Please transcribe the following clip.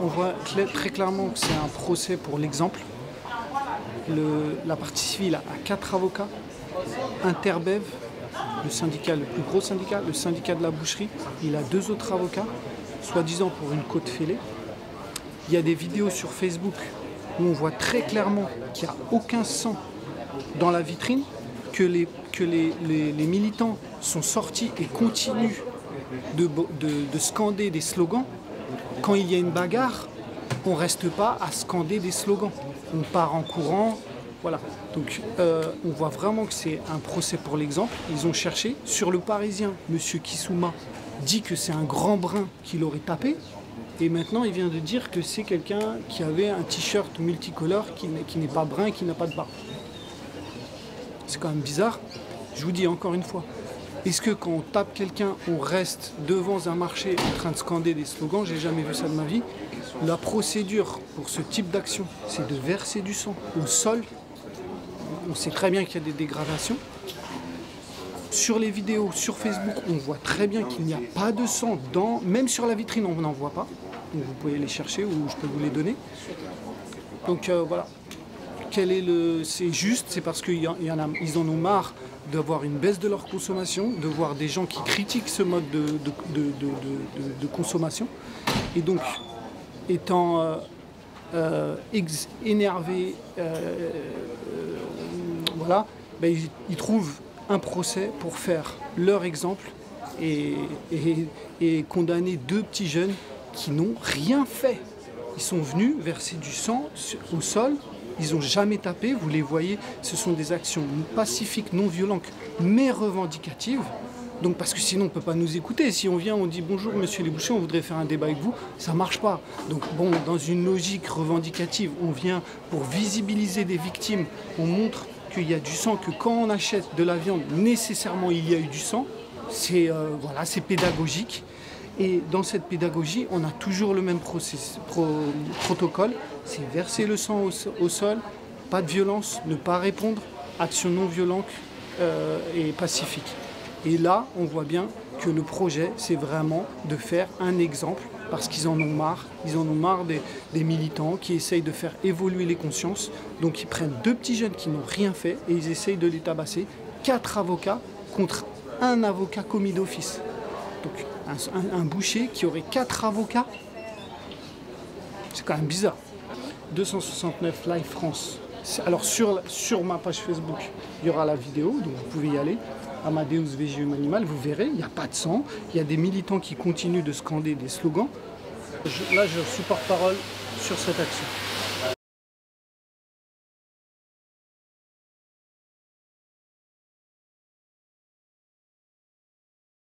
on voit très clairement que c'est un procès pour l'exemple. La partie civile a 4 avocats. Interbev, le syndicat, le plus gros syndicat, le syndicat de la boucherie, il a 2 autres avocats, soi-disant pour une côte fêlée. Il y a des vidéos sur Facebook où on voit très clairement qu'il n'y a aucun sang dans la vitrine, que les militants sont sortis et continuent de scander des slogans. Quand il y a une bagarre, on ne reste pas à scander des slogans. On part en courant. Voilà. Donc on voit vraiment que c'est un procès pour l'exemple. Ils ont cherché. Sur Le Parisien, M. Kissouma dit que c'est un grand brun qui l'aurait tapé. Et maintenant, il vient de dire que c'est quelqu'un qui avait un t-shirt multicolore qui n'est pas brun et qui n'a pas de barbe. C'est quand même bizarre. Je vous dis encore une fois, est-ce que quand on tape quelqu'un, on reste devant un marché en train de scander des slogans? J'ai jamais vu ça de ma vie. La procédure pour ce type d'action, c'est de verser du sang au sol. On sait très bien qu'il y a des dégradations. Sur les vidéos, sur Facebook, on voit très bien qu'il n'y a pas de sang. Même sur la vitrine, on n'en voit pas. Donc vous pouvez les chercher ou je peux vous les donner. Donc voilà. C'est juste, c'est parce qu'ils en ont marre d'avoir une baisse de leur consommation, de voir des gens qui critiquent ce mode de consommation. Et donc, étant énervés, voilà, ben, ils trouvent un procès pour faire leur exemple et condamner 2 petits jeunes qui n'ont rien fait. Ils sont venus verser du sang au sol. Ils n'ont jamais tapé, vous les voyez, ce sont des actions pacifiques, non violentes, mais revendicatives. Donc parce que sinon on ne peut pas nous écouter. Si on vient, on dit bonjour monsieur les bouchers, on voudrait faire un débat avec vous, ça ne marche pas. Donc bon, dans une logique revendicative, on vient pour visibiliser des victimes, on montre qu'il y a du sang, que quand on achète de la viande, nécessairement il y a eu du sang. C'est voilà, c'est pédagogique. Et dans cette pédagogie, on a toujours le même protocole, c'est verser le sang au sol, pas de violence, ne pas répondre, action non violente et pacifique. Et là, on voit bien que le projet, c'est vraiment de faire un exemple, parce qu'ils en ont marre. Ils en ont marre des militants qui essayent de faire évoluer les consciences. Donc ils prennent 2 petits jeunes qui n'ont rien fait et ils essayent de les tabasser. 4 avocats contre un avocat commis d'office. Donc un boucher qui aurait 4 avocats, c'est quand même bizarre. 269 Live France. Alors sur ma page Facebook, il y aura la vidéo, donc vous pouvez y aller. Amadeus VGE Animal, vous verrez, il n'y a pas de sang. Il y a des militants qui continuent de scander des slogans. Là, je suis porte-parole sur cette action.